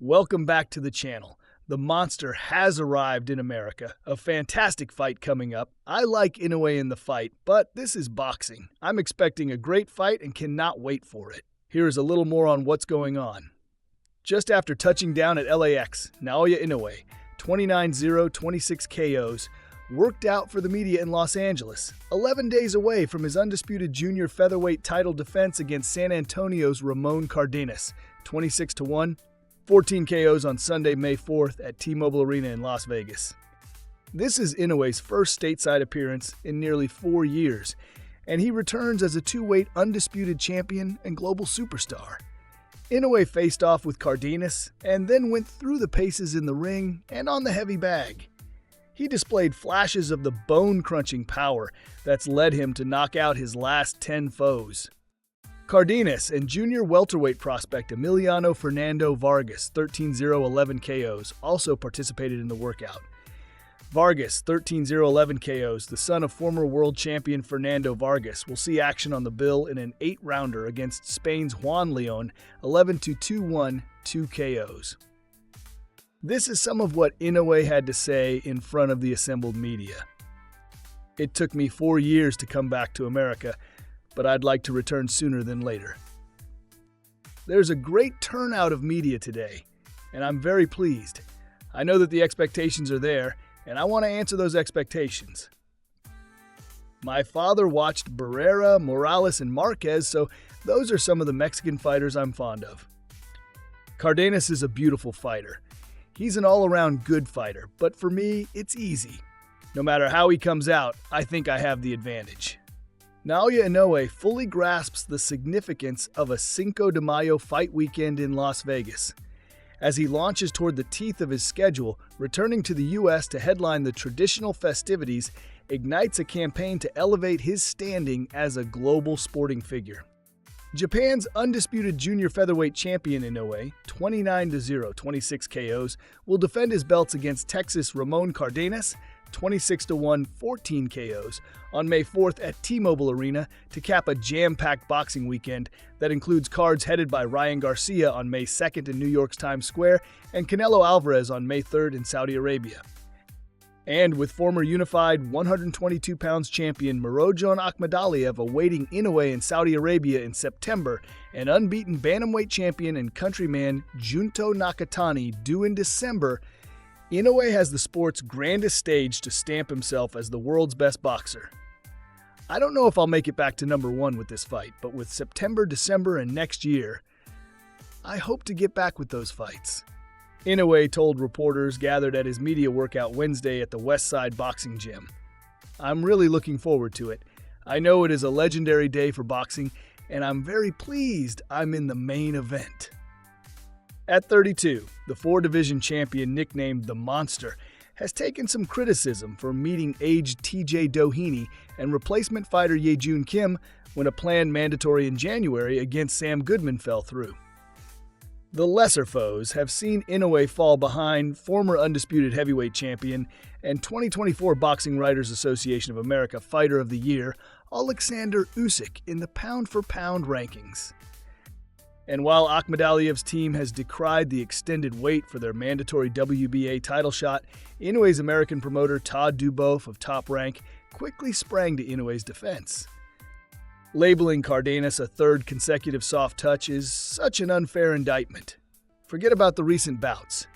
Welcome back to the channel. The monster has arrived in America. A fantastic fight coming up. I like Inoue in the fight, but this is boxing. I'm expecting a great fight and cannot wait for it. Here is a little more on what's going on. Just after touching down at LAX, Naoya Inoue, 29-0, 26 KOs, worked out for the media in Los Angeles, 11 days away from his undisputed junior featherweight title defense against San Antonio's Ramon Cardenas, 26-1, 14 KOs on Sunday, May 4th at T-Mobile Arena in Las Vegas. This is Inoue's first stateside appearance in nearly 4 years, and he returns as a two-weight undisputed champion and global superstar. Inoue faced off with Cardenas and then went through the paces in the ring and on the heavy bag. He displayed flashes of the bone-crunching power that's led him to knock out his last 10 foes. Cardenas and junior welterweight prospect Emiliano Fernando Vargas, 13-0, 11 KOs, also participated in the workout. Vargas, 13-0, 11 KOs, the son of former world champion Fernando Vargas, will see action on the bill in an 8-rounder against Spain's Juan Leon, 11-2-1, 2 KOs. This is some of what Inoue had to say in front of the assembled media. It took me 4 years to come back to America, but I'd like to return sooner than later. There's a great turnout of media today, and I'm very pleased. I know that the expectations are there, and I want to answer those expectations. My father watched Barrera, Morales, and Marquez, so those are some of the Mexican fighters I'm fond of. Cardenas is a beautiful fighter. He's an all-around good fighter, but for me, it's easy. No matter how he comes out, I think I have the advantage. Naoya Inoue fully grasps the significance of a Cinco de Mayo fight weekend in Las Vegas. As he launches toward the teeth of his schedule, returning to the U.S. to headline the traditional festivities ignites a campaign to elevate his standing as a global sporting figure. Japan's undisputed junior featherweight champion Inoue, 29-0, 26 KOs, will defend his belts against Texas' Ramon Cardenas, 26-1, 14 KOs, on May 4th at T-Mobile Arena to cap a jam-packed boxing weekend that includes cards headed by Ryan Garcia on May 2nd in New York's Times Square and Canelo Alvarez on May 3rd in Saudi Arabia. And with former unified 122 pounds champion Murodjon Akhmadaliev awaiting Inoue in Saudi Arabia in September, and unbeaten bantamweight champion and countryman Junto Nakatani due in December, Inoue has the sport's grandest stage to stamp himself as the world's best boxer. I don't know if I'll make it back to number 1 with this fight, but with September, December, and next year, I hope to get back with those fights. Inoue told reporters gathered at his media workout Wednesday at the Westside Boxing Gym. I'm really looking forward to it. I know it is a legendary day for boxing, and I'm very pleased I'm in the main event. At 32, the 4-division champion nicknamed the Monster has taken some criticism for meeting aged TJ Doheny and replacement fighter Yejun Kim when a planned mandatory in January against Sam Goodman fell through. The lesser foes have seen Inoue fall behind former undisputed heavyweight champion and 2024 Boxing Writers Association of America Fighter of the Year, Alexander Usyk, in the pound-for-pound rankings. And while Akhmadaliev's team has decried the extended wait for their mandatory WBA title shot, Inoue's American promoter Todd Duboff of Top Rank quickly sprang to Inoue's defense. Labeling Cardenas a third consecutive soft touch is such an unfair indictment. Forget about the recent bouts.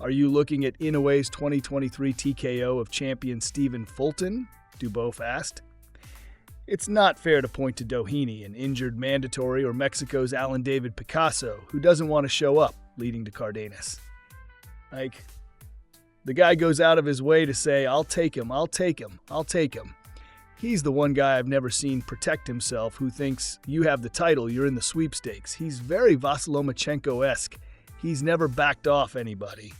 Are you looking at Inoue's 2023 TKO of champion Stephen Fulton? Duboff asked. It's not fair to point to Doheny, an injured mandatory, or Mexico's Alan David Picasso, who doesn't want to show up, leading to Cardenas. The guy goes out of his way to say, I'll take him, I'll take him, I'll take him. He's the one guy I've never seen protect himself who thinks you have the title, you're in the sweepstakes. He's very Vasilomachenko-esque. He's never backed off anybody.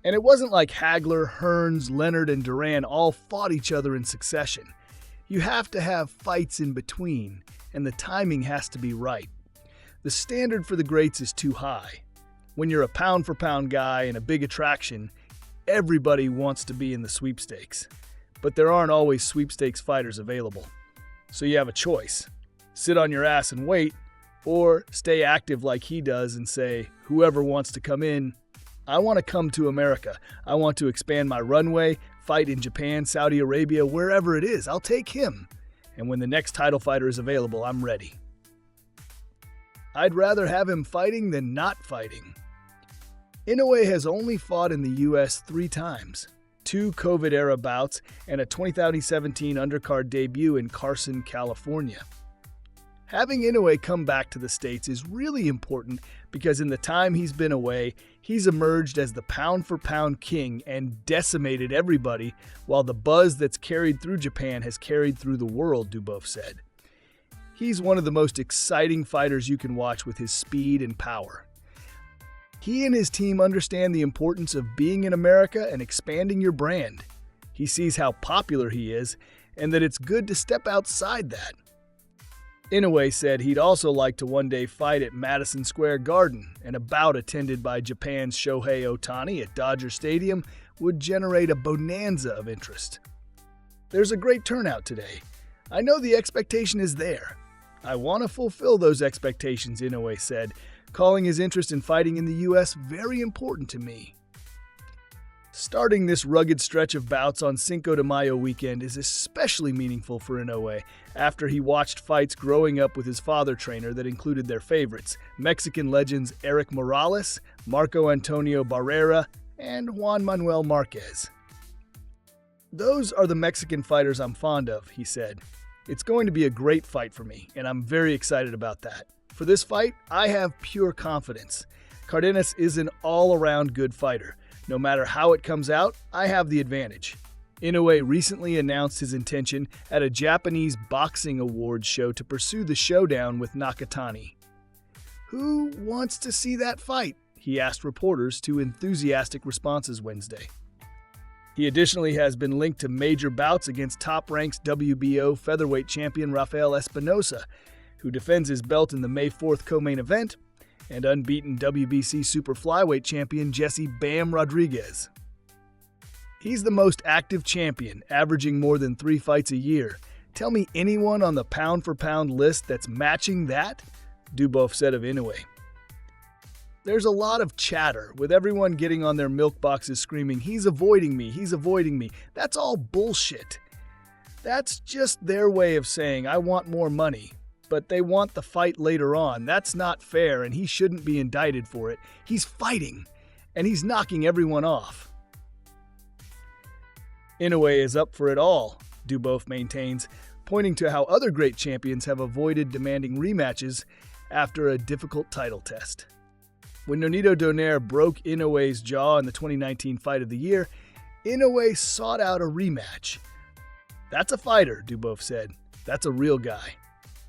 And it wasn't like Hagler, Hearns, Leonard, and Duran all fought each other in succession. You have to have fights in between, and the timing has to be right. The standard for the greats is too high. When you're a pound-for-pound guy and a big attraction, everybody wants to be in the sweepstakes. But there aren't always sweepstakes fighters available. So you have a choice. Sit on your ass and wait, Or stay active like he does and say, whoever wants to come in, I want to come to America. I want to expand my runway, fight in Japan, Saudi Arabia, wherever it is. I'll take him. And when the next title fighter is available, I'm ready. I'd rather have him fighting than not fighting. Inoue has only fought in the U.S. 3 times, 2 COVID-era bouts and a 2017 undercard debut in Carson, California. Having Inoue come back to the States is really important because in the time he's been away, he's emerged as the pound-for-pound king and decimated everybody, while the buzz that's carried through Japan has carried through the world, Dubov said. He's one of the most exciting fighters you can watch with his speed and power. He and his team understand the importance of being in America and expanding your brand. He sees how popular he is and that it's good to step outside that. Inoue said he'd also like to one day fight at Madison Square Garden, and a bout attended by Japan's Shohei Ohtani at Dodger Stadium would generate a bonanza of interest. There's a great turnout today. I know the expectation is there. I want to fulfill those expectations, Inoue said, calling his interest in fighting in the U.S. very important to me. Starting this rugged stretch of bouts on Cinco de Mayo weekend is especially meaningful for Inoue after he watched fights growing up with his father trainer that included their favorites, Mexican legends Eric Morales, Marco Antonio Barrera, and Juan Manuel Marquez. Those are the Mexican fighters I'm fond of, he said. It's going to be a great fight for me, and I'm very excited about that. For this fight, I have pure confidence. Cardenas is an all-around good fighter. No matter how it comes out, I have the advantage. Inoue recently announced his intention at a Japanese boxing awards show to pursue the showdown with Nakatani. Who wants to see that fight? He asked reporters to enthusiastic responses Wednesday. He additionally has been linked to major bouts against top-ranked WBO featherweight champion Rafael Espinosa, who defends his belt in the May 4th co-main event, and unbeaten WBC super flyweight champion Jesse Bam Rodriguez. He's the most active champion, averaging more than 3 fights a year. Tell me anyone on the pound-for-pound list that's matching that? Dubov said of Inoue. There's a lot of chatter, with everyone getting on their milk boxes screaming, he's avoiding me, he's avoiding me. That's all bullshit. That's just their way of saying, I want more money. But they want the fight later on. That's not fair, and he shouldn't be indicted for it. He's fighting, and he's knocking everyone off. Inoue is up for it all, Dubov maintains, pointing to how other great champions have avoided demanding rematches after a difficult title test. When Nonito Donaire broke Inoue's jaw in the 2019 Fight of the Year, Inoue sought out a rematch. That's a fighter, Dubov said. That's a real guy.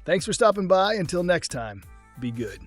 Thanks for stopping by. Until next time, be good.